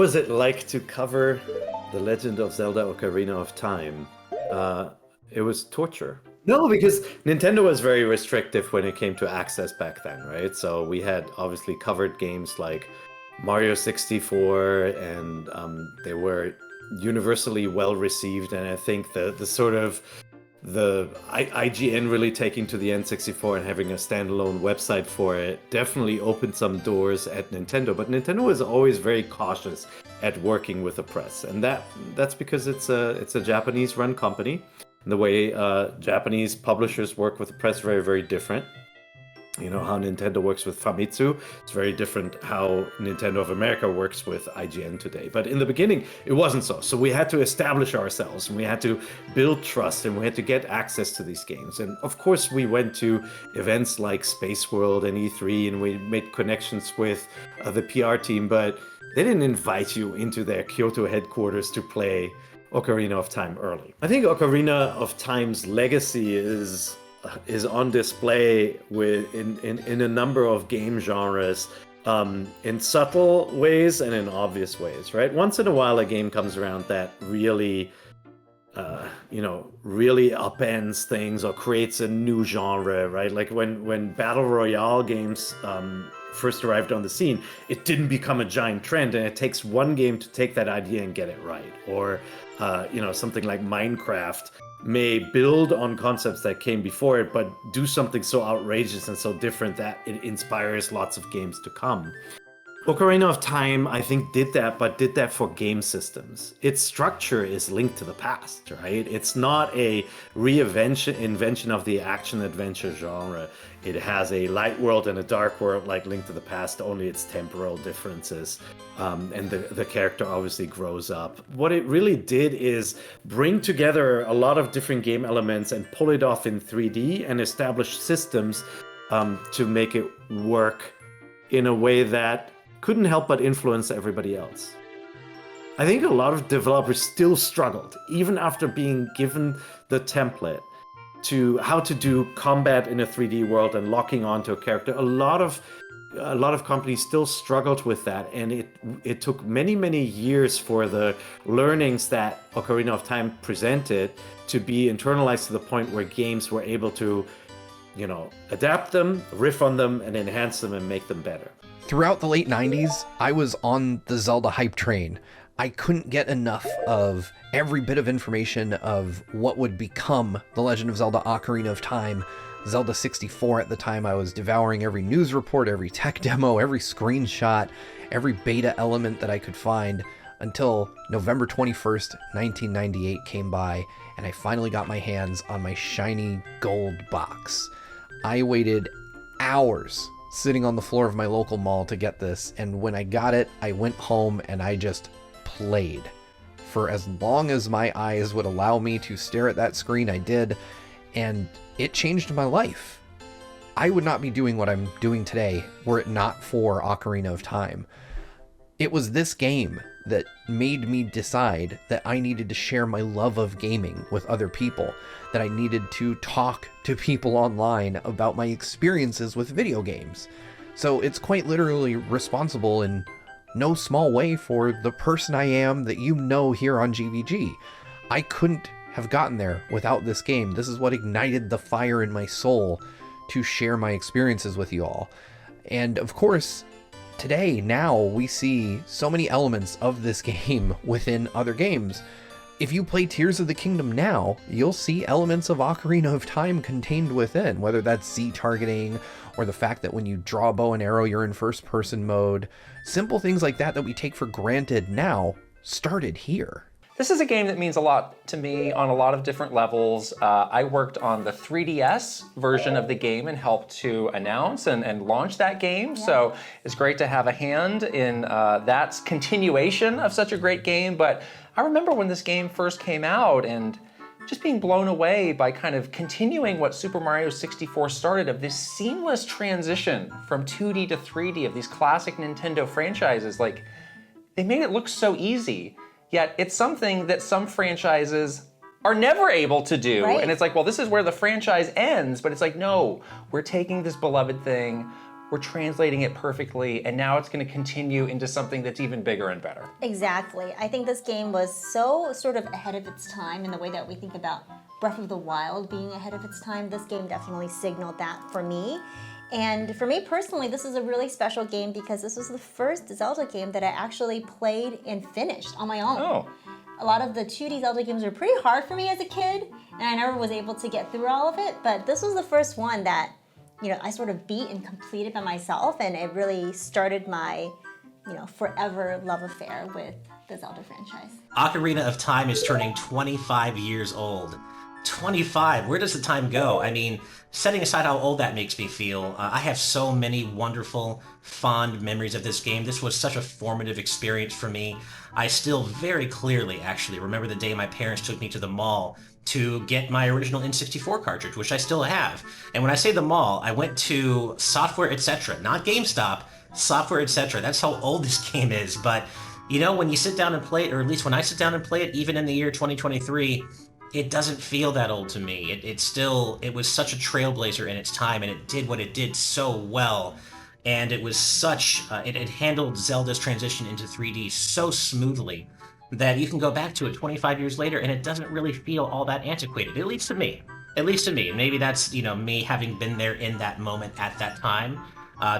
was it like to cover The Legend of Zelda Ocarina of Time? It was torture. No, because Nintendo was very restrictive when it came to access back then, right? So we had obviously covered games like Mario 64, and they were universally well received. And I think the sort of IGN really taking to the N64 and having a standalone website for it definitely opened some doors at Nintendo. But Nintendo was always very cautious at working with the press, and that's because it's a Japanese-run company. And the way Japanese publishers work with the press very, very different. You know, how Nintendo works with Famitsu, it's very different how Nintendo of America works with IGN today. But in the beginning, it wasn't so. So we had to establish ourselves, and we had to build trust, and we had to get access to these games. And of course, we went to events like Space World and E3, and we made connections with the PR team, but they didn't invite you into their Kyoto headquarters to play Ocarina of Time early. I think Ocarina of Time's legacy is on display in a number of game genres, in subtle ways and in obvious ways, right? Once in a while, a game comes around that really, really upends things or creates a new genre, right? Like when Battle Royale games first arrived on the scene, it didn't become a giant trend, and it takes one game to take that idea and get it right. Or, something like Minecraft may build on concepts that came before it, but do something so outrageous and so different that it inspires lots of games to come. Ocarina of Time, I think, did that, but did that for game systems. Its structure is linked to the past, right? It's not a invention of the action-adventure genre. It has a light world and a dark world, like Link to the Past, only its temporal differences. And the character obviously grows up. What it really did is bring together a lot of different game elements and pull it off in 3D and establish systems to make it work in a way that couldn't help but influence everybody else. I think a lot of developers still struggled, even after being given the template to how to do combat in a 3D world and locking onto a character. A lot of companies still struggled with that, and it took many, many years for the learnings that Ocarina of Time presented to be internalized to the point where games were able to, adapt them, riff on them, and enhance them and make them better. Throughout the late 90s, I was on the Zelda hype train. I couldn't get enough of every bit of information of what would become The Legend of Zelda Ocarina of Time. Zelda 64 at the time, I was devouring every news report, every tech demo, every screenshot, every beta element that I could find, until November 21st, 1998 came by, and I finally got my hands on my shiny gold box. I waited hours sitting on the floor of my local mall to get this, and when I got it, I went home and I just played. For as long as my eyes would allow me to stare at that screen, I did, and it changed my life. I would not be doing what I'm doing today were it not for Ocarina of Time. It was this game that made me decide that I needed to share my love of gaming with other people, that I needed to talk to people online about my experiences with video games. So it's quite literally responsible in no small way for the person I am that you know here on GVG. I couldn't have gotten there without this game. This is what ignited the fire in my soul to share my experiences with you all. And of course, today, now, we see so many elements of this game within other games. If you play Tears of the Kingdom now, you'll see elements of Ocarina of Time contained within, whether that's Z-targeting, or the fact that when you draw a bow and arrow, you're in first-person mode. Simple things like that we take for granted now started here. This is a game that means a lot to me on a lot of different levels. I worked on the 3DS version of the game and helped to announce and launch that game. Yeah. So it's great to have a hand in that continuation of such a great game. But I remember when this game first came out and just being blown away by kind of continuing what Super Mario 64 started, of this seamless transition from 2D to 3D of these classic Nintendo franchises. Like, they made it look so easy. Yet it's something that some franchises are never able to do. Right. And it's like, well, this is where the franchise ends, but it's like, no, we're taking this beloved thing, we're translating it perfectly, and now it's going to continue into something that's even bigger and better. Exactly. I think this game was so sort of ahead of its time in the way that we think about Breath of the Wild being ahead of its time. This game definitely signaled that for me. And for me personally, this is a really special game because this was the first Zelda game that I actually played and finished on my own. Oh. A lot of the 2D Zelda games were pretty hard for me as a kid, and I never was able to get through all of it, but this was the first one that, I sort of beat and completed by myself, and it really started my, forever love affair with the Zelda franchise. Ocarina of Time is turning 25 years old. 25, where does the time go? I mean, setting aside how old that makes me feel, I have so many wonderful, fond memories of this game. This was such a formative experience for me. I still very clearly, actually, remember the day my parents took me to the mall to get my original N64 cartridge, which I still have. And when I say the mall, I went to Software Etc., not GameStop, Software Etc. That's how old this game is. But, when you sit down and play it, or at least when I sit down and play it, even in the year 2023, it doesn't feel that old to me. It was such a trailblazer in its time, and it did what it did so well. And it was it handled Zelda's transition into 3D so smoothly that you can go back to it 25 years later and it doesn't really feel all that antiquated, at least to me. At least to me. And maybe that's, me having been there in that moment at that time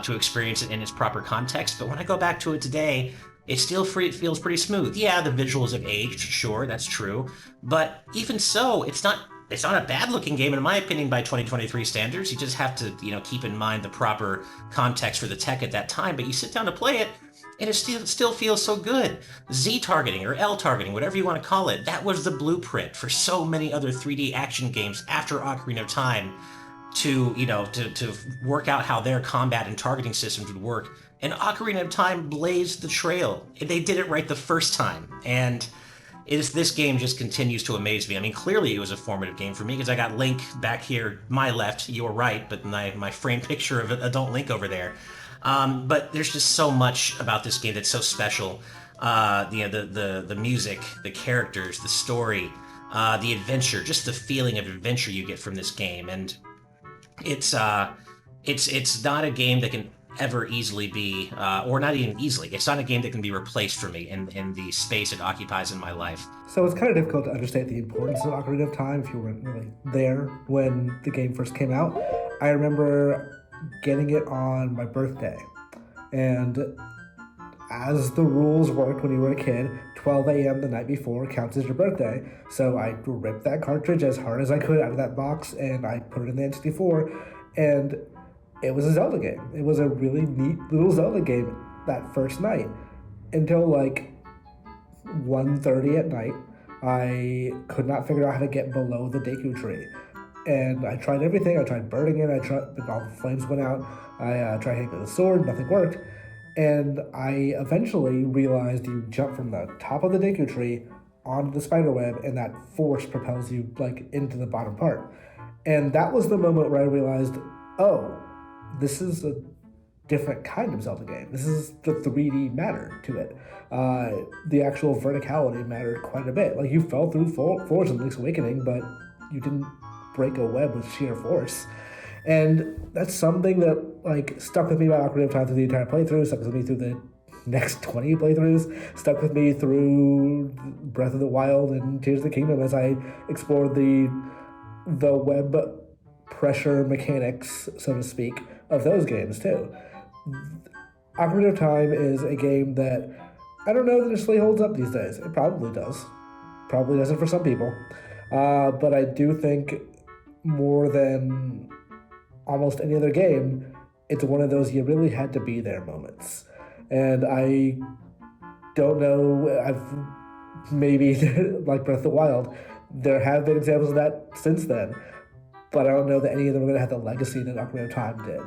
to experience it in its proper context. But when I go back to it today, it still feels pretty smooth. Yeah, the visuals have aged, sure, that's true. But even so, it's not a bad-looking game, in my opinion, by 2023 standards. You just have to, keep in mind the proper context for the tech at that time. But you sit down to play it, and it still feels so good. Z targeting or L targeting, whatever you want to call it, that was the blueprint for so many other 3D action games after Ocarina of Time to work out how their combat and targeting systems would work. And Ocarina of Time blazed the trail. They did it right the first time. And this game just continues to amaze me. I mean, clearly it was a formative game for me because I got Link back here, my left, your right, but my framed picture of adult Link over there. But there's just so much about this game that's so special. The music, the characters, the story, the adventure, just the feeling of adventure you get from this game. And it's not a game that can ever easily be, or not even easily, it's not a game that can be replaced for me in the space it occupies in my life. So it's kind of difficult to understate the importance of Ocarina of Time if you weren't really there when the game first came out. I remember getting it on my birthday, and as the rules worked when you were a kid, 12 a.m. the night before counts as your birthday, so I ripped that cartridge as hard as I could out of that box, and I put it in the N64, and it was a Zelda game. It was a really neat little Zelda game that first night. Until like 1:30 at night, I could not figure out how to get below the Deku tree. And I tried everything. I tried burning it. But all the flames went out. I tried hitting it with a sword. Nothing worked. And I eventually realized you jump from the top of the Deku tree onto the spider web, and that force propels you like into the bottom part. And that was the moment where I realized, oh, this is a different kind of Zelda game. This is the 3D matter to it. The actual verticality mattered quite a bit. Like, you fell through floors in Link's Awakening, but you didn't break a web with sheer force. And that's something that like stuck with me about Ocarina of Time through the entire playthrough, stuck with me through the next 20 playthroughs, stuck with me through Breath of the Wild and Tears of the Kingdom as I explored the web pressure mechanics, so to speak, of those games too. Ocarina of Time is a game that I don't know that it necessarily holds up these days. It probably does. Probably doesn't for some people. But I do think more than almost any other game, it's one of those you really had to be there moments. And I don't know, I've maybe, like Breath of the Wild, there have been examples of that since then, but I don't know that any of them are going to have the legacy that Ocarina of Time did,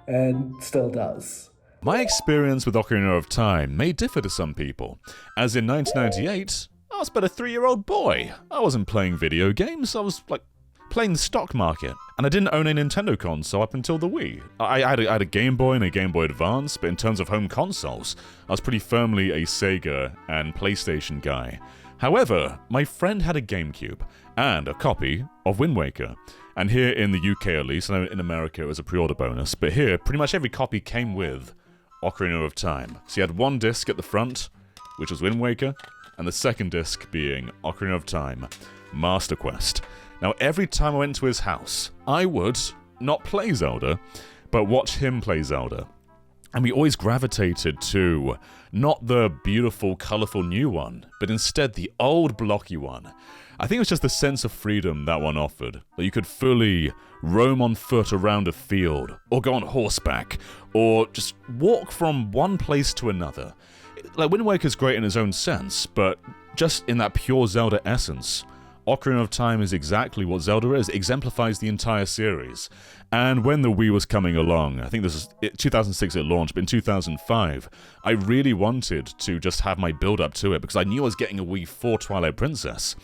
and still does. My experience with Ocarina of Time may differ to some people, as in 1998, I was but a 3-year-old boy. I wasn't playing video games, I was playing the stock market, and I didn't own a Nintendo console up until the Wii. I had a Game Boy and a Game Boy Advance, but in terms of home consoles, I was pretty firmly a Sega and PlayStation guy. However, my friend had a GameCube and a copy of Wind Waker. And here in the UK at least, I know in America it was a pre-order bonus, but here pretty much every copy came with Ocarina of Time. So you had one disc at the front, which was Wind Waker, and the second disc being Ocarina of Time, Master Quest. Now every time I went to his house, I would not play Zelda, but watch him play Zelda. And we always gravitated to not the beautiful, colourful new one, but instead the old, blocky one. I think it was just the sense of freedom that one offered, that you could fully roam on foot around a field, or go on horseback, or just walk from one place to another. Like, Wind Waker's great in its own sense, but just in that pure Zelda essence, Ocarina of Time is exactly what Zelda is. It exemplifies the entire series. And when the Wii was coming along, I think this is 2006 it launched, but in 2005, I really wanted to just have my build-up to it, because I knew I was getting a Wii for Twilight Princess,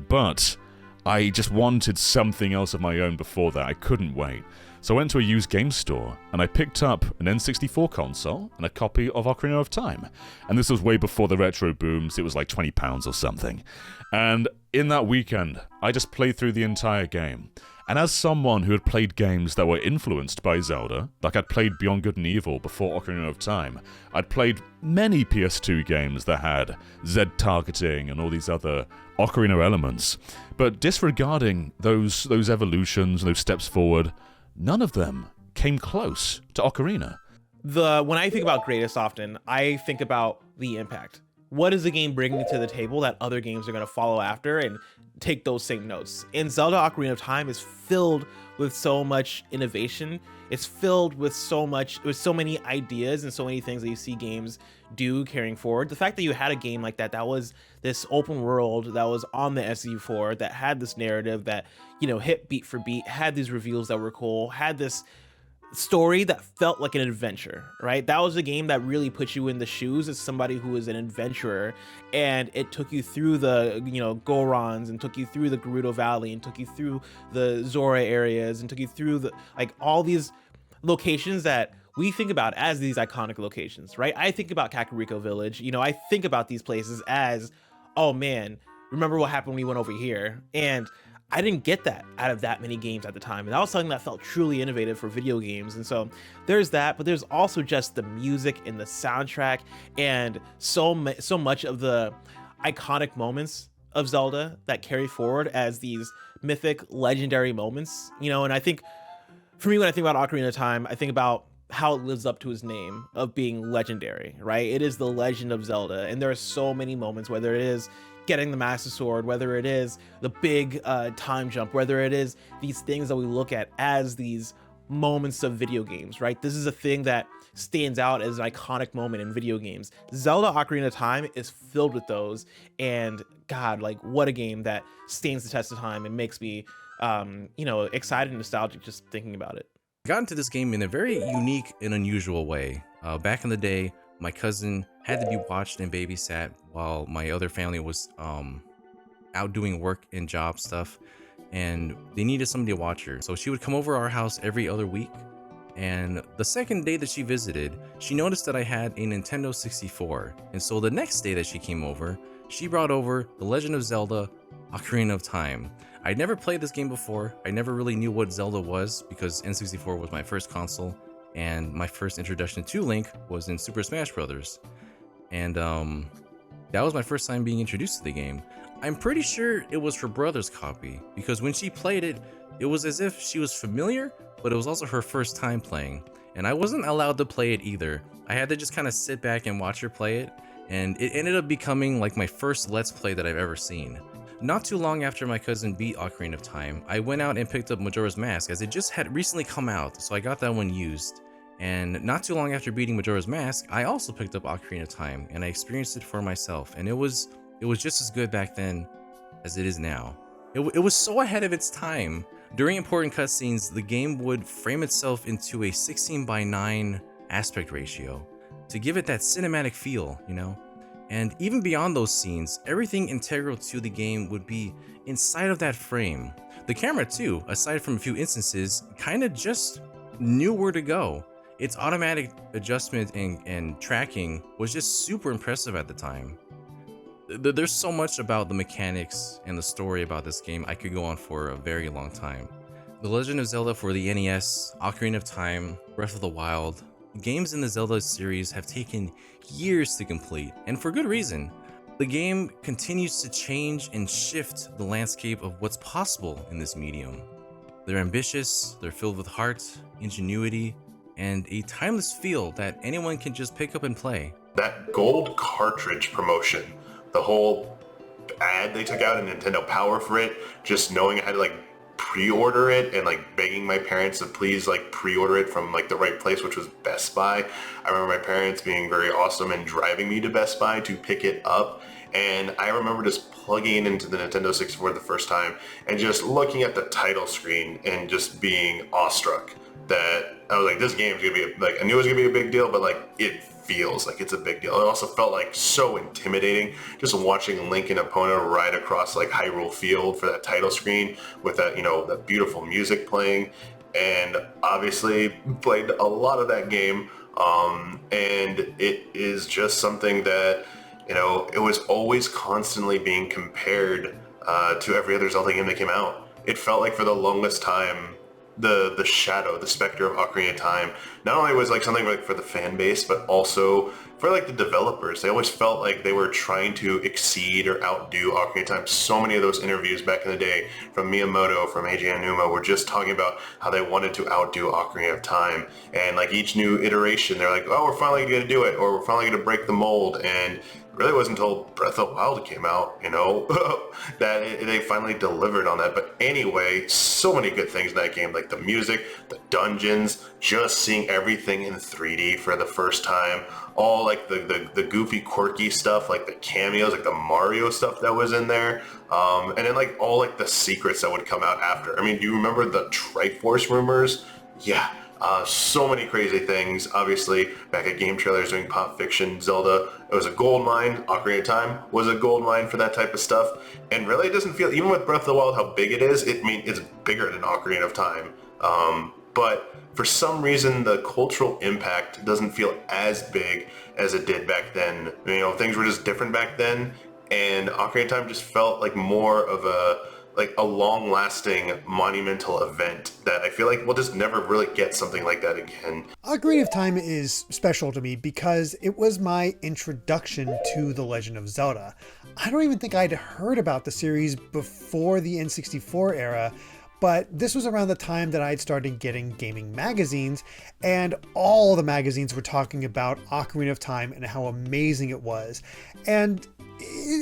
but I just wanted something else of my own before that. I couldn't wait. So I went to a used game store, and I picked up an N64 console and a copy of Ocarina of Time. And this was way before the retro booms. It was like £20 or something. And in that weekend, I just played through the entire game. And as someone who had played games that were influenced by Zelda, like I'd played Beyond Good and Evil before Ocarina of Time, I'd played many PS2 games that had Z targeting and all these other Ocarina elements. But disregarding those evolutions, those steps forward, none of them came close to Ocarina. When I think about greatest often, I think about the impact. What is the game bringing to the table that other games are going to follow after and take those same notes? And Zelda Ocarina of Time is filled with so much innovation. It's filled with so many ideas and so many things that you see games do carrying forward. The fact that you had a game like that was this open world that was on the SU4, that had this narrative that, hit beat for beat, had these reveals that were cool, had this story that felt like an adventure, right? That was a game that really put you in the shoes as somebody who is an adventurer, and it took you through the Gorons, and took you through the Gerudo Valley, and took you through the Zora areas, and took you through all these locations that we think about as these iconic locations, right? I think about Kakariko Village. I think about these places as, oh man, remember what happened when we went over here? And I didn't get that out of that many games at the time. And that was something that felt truly innovative for video games. And so there's that, but there's also just the music and the soundtrack and so much of the iconic moments of Zelda that carry forward as these mythic, legendary moments. And I think, for me, when I think about Ocarina of Time, I think about how it lives up to his name of being legendary, right? It is the Legend of Zelda. And there are so many moments, whether it is getting the Master Sword, whether it is the big time jump, whether it is these things that we look at as these moments of video games, right? This is a thing that stands out as an iconic moment in video games. Zelda Ocarina of Time is filled with those, and God, what a game that stands the test of time and makes me, excited and nostalgic just thinking about it. I got into this game in a very unique and unusual way. Back in the day, my cousin had to be watched and babysat while my other family was out doing work and job stuff, and they needed somebody to watch her. So she would come over our house every other week, and the second day that she visited, she noticed that I had a Nintendo 64. And so the next day that she came over, she brought over The Legend of Zelda Ocarina of Time. I'd never played this game before. I never really knew what Zelda was because N64 was my first console, and my first introduction to Link was in Super Smash Bros. And that was my first time being introduced to the game. I'm pretty sure it was her brother's copy, because when she played it, it was as if she was familiar, but it was also her first time playing. And I wasn't allowed to play it either. I had to just kind of sit back and watch her play it, and it ended up becoming like my first Let's Play that I've ever seen. Not too long after my cousin beat Ocarina of Time, I went out and picked up Majora's Mask, as it just had recently come out, so I got that one used. And not too long after beating Majora's Mask, I also picked up Ocarina of Time, and I experienced it for myself, and it was just as good back then as it is now. It was so ahead of its time. During important cutscenes, the game would frame itself into a 16:9 aspect ratio to give it that cinematic feel, And even beyond those scenes, everything integral to the game would be inside of that frame. The camera too, aside from a few instances, kind of just knew where to go. Its automatic adjustment and tracking was just super impressive at the time. There's so much about the mechanics and the story about this game. I could go on for a very long time. The Legend of Zelda for the NES, Ocarina of Time, Breath of the Wild, games in the Zelda series have taken years to complete, and for good reason. The game continues to change and shift the landscape of what's possible in this medium. They're ambitious, they're filled with heart, ingenuity, and a timeless feel that anyone can just pick up and play. That gold cartridge promotion, the whole ad they took out in Nintendo Power for it, just knowing I had to like pre-order it and like begging my parents to please like pre-order it from like the right place, which was Best Buy. I remember my parents being very awesome and driving me to Best Buy to pick it up. And I remember just plugging it into the Nintendo 64 the first time and just looking at the title screen and just being awestruck that I was like, this game is gonna be like, I knew it was gonna be a big deal, but like it feels like it's a big deal. It also felt like so intimidating just watching Link and Epona ride across like Hyrule Field for that title screen with that, you know, that beautiful music playing. And obviously played a lot of that game. And it is just something that, you know, it was always constantly being compared to every other Zelda game that came out. It felt like for the longest time, the shadow, the specter of Ocarina of Time, not only was like something like for the fan base, but also for like the developers. They always felt like they were trying to exceed or outdo Ocarina of Time. So many of those interviews back in the day from Miyamoto, from Eiji Aonuma, were just talking about how they wanted to outdo Ocarina of Time. And like each new iteration, they're like, oh, we're finally going to do it, or we're finally going to break the mold. And it really wasn't until Breath of the Wild came out, you know, that they finally delivered on that. But anyway, so many good things in that game, like the music, the dungeons, just seeing everything in 3D for the first time, all like the goofy, quirky stuff, like the cameos, like the Mario stuff that was in there, and then like all like the secrets that would come out after. I mean, do you remember the Triforce rumors? Yeah. So many crazy things. Obviously, back at Game Trailers doing Pop Fiction, Zelda, it was a gold mine. Ocarina of Time was a gold mine for that type of stuff. And really, it doesn't feel, even with Breath of the Wild, how big it is, it's bigger than Ocarina of Time. But for some reason, the cultural impact doesn't feel as big as it did back then. You know, things were just different back then. And Ocarina of Time just felt like more of a long-lasting monumental event that I feel like we'll just never really get something like that again. Ocarina of Time is special to me because it was my introduction to The Legend of Zelda. I don't even think I'd heard about the series before the N64 era, but this was around the time that I'd started getting gaming magazines, and all the magazines were talking about Ocarina of Time and how amazing it was. And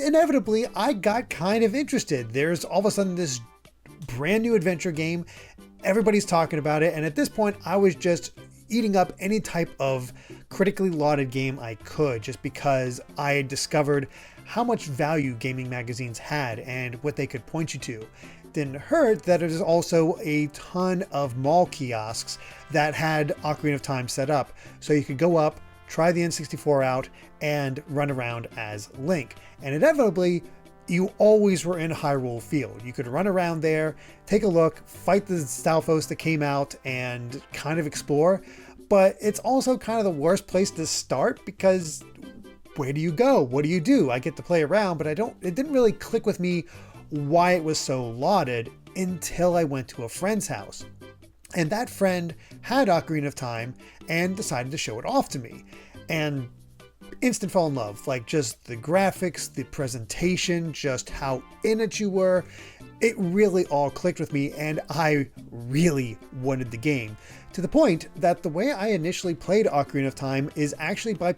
inevitably, I got kind of interested. There's all of a sudden this brand new adventure game. Everybody's talking about it. And at this point, I was just eating up any type of critically lauded game I could, just because I had discovered how much value gaming magazines had and what they could point you to. Then heard that there's also a ton of mall kiosks that had Ocarina of Time set up. So you could go up, try the N64 out, and run around as Link. And inevitably, you always were in Hyrule Field. You could run around there, take a look, fight the Stalfos that came out, and kind of explore. But it's also kind of the worst place to start because where do you go? What do you do? I get to play around, but it didn't really click with me why it was so lauded until I went to a friend's house. And that friend had Ocarina of Time and decided to show it off to me. And instant fall in love, like just the graphics, the presentation, just how in it you were. It really all clicked with me, and I really wanted the game, to the point that the way I initially played Ocarina of Time is actually by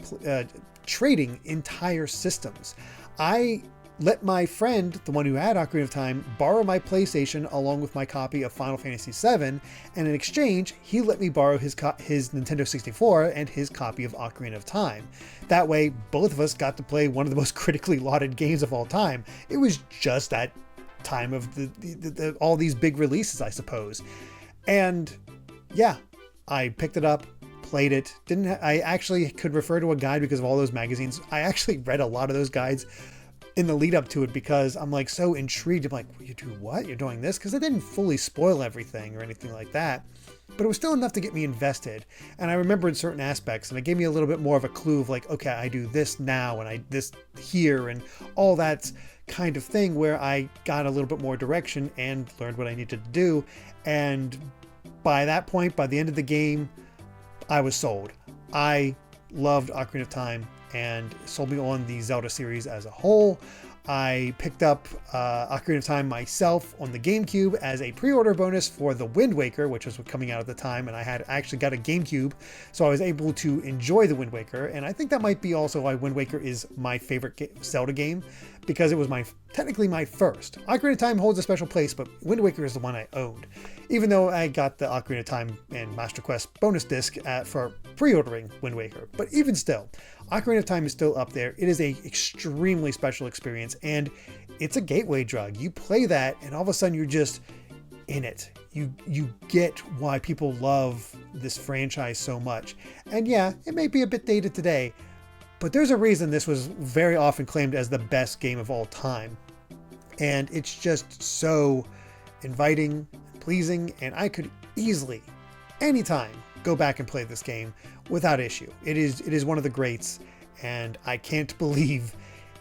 trading entire systems. I let my friend, the one who had Ocarina of Time, borrow my PlayStation along with my copy of Final Fantasy VII, and in exchange, he let me borrow his Nintendo 64 and his copy of Ocarina of Time. That way, both of us got to play one of the most critically lauded games of all time. It was just that time of all these big releases, I suppose. And yeah, I picked it up, played it. I actually could refer to a guide because of all those magazines. I actually read a lot of those guides. in the lead up to it because I'm like so intrigued. I'm like, you do what? You're doing this? Because it didn't fully spoil everything or anything like that. But it was still enough to get me invested. And I remembered certain aspects, and it gave me a little bit more of a clue of like, okay, I do this now and I this here and all that kind of thing, where I got a little bit more direction and learned what I needed to do. And by that point, by the end of the game, I was sold. I loved Ocarina of Time and sold me on the Zelda series as a whole. I picked up Ocarina of Time myself on the GameCube as a pre-order bonus for the Wind Waker, which was coming out at the time, and I actually got a GameCube, so I was able to enjoy the Wind Waker. And I think that might be also why Wind Waker is my favorite Zelda game, because it was technically my first. Ocarina of Time holds a special place, but Wind Waker is the one I owned, even though I got the Ocarina of Time and Master Quest bonus disc for pre-ordering Wind Waker. But even still, Ocarina of Time is still up there. It is a extremely special experience, and it's a gateway drug. You play that, and all of a sudden you're just in it. You get why people love this franchise so much. And yeah, it may be a bit dated today, but there's a reason this was very often claimed as the best game of all time. And it's just so inviting, pleasing, and I could easily, anytime, go back and play this game without issue. It is one of the greats, and I can't believe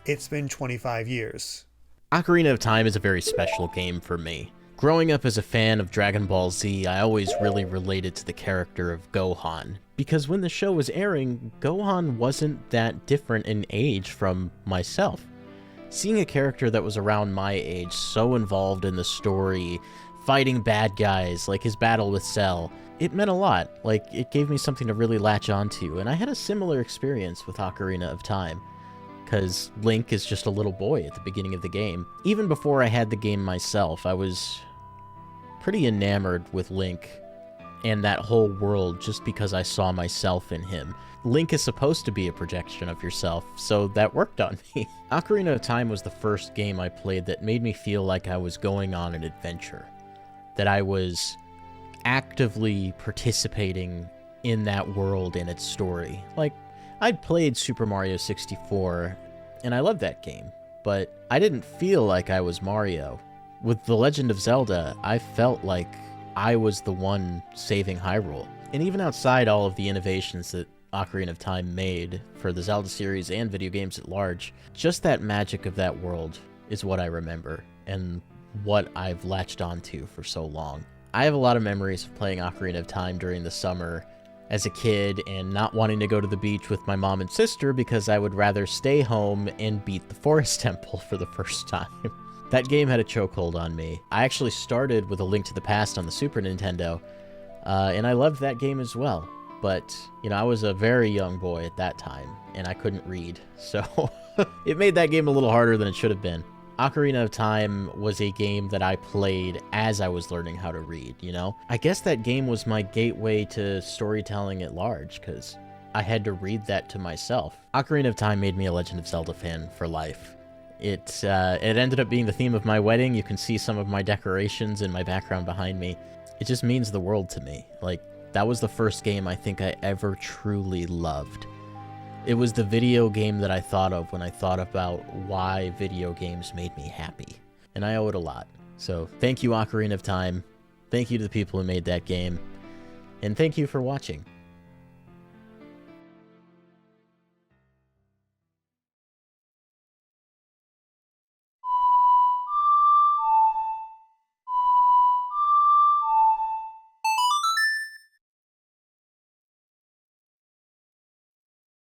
it's been 25 years. Ocarina of Time is a very special game for me. Growing up as a fan of Dragon Ball Z, I always really related to the character of Gohan, because when the show was airing, Gohan wasn't that different in age from myself. Seeing a character that was around my age so involved in the story, fighting bad guys, like his battle with Cell, it meant a lot. Like, it gave me something to really latch onto, and I had a similar experience with Ocarina of Time, because Link is just a little boy at the beginning of the game. Even before I had the game myself, I was pretty enamored with Link and that whole world just because I saw myself in him. Link is supposed to be a projection of yourself, so that worked on me. Ocarina of Time was the first game I played that made me feel like I was going on an adventure, that I was actively participating in that world and its story. Like, I'd played Super Mario 64, and I loved that game, but I didn't feel like I was Mario. With The Legend of Zelda, I felt like I was the one saving Hyrule. And even outside all of the innovations that Ocarina of Time made for the Zelda series and video games at large, just that magic of that world is what I remember, and what I've latched onto for so long. I have a lot of memories of playing Ocarina of Time during the summer as a kid and not wanting to go to the beach with my mom and sister because I would rather stay home and beat the Forest Temple for the first time. That game had a chokehold on me. I actually started with A Link to the Past on the Super Nintendo, and I loved that game as well. But, you know, I was a very young boy at that time, and I couldn't read, so it made that game a little harder than it should have been. Ocarina of Time was a game that I played as I was learning how to read, you know? I guess that game was my gateway to storytelling at large, because I had to read that to myself. Ocarina of Time made me a Legend of Zelda fan for life. It ended up being the theme of my wedding. You can see some of my decorations in my background behind me. It just means the world to me. Like, that was the first game I think I ever truly loved. It was the video game that I thought of when I thought about why video games made me happy. And I owe it a lot. So thank you, Ocarina of Time. Thank you to the people who made that game. And thank you for watching.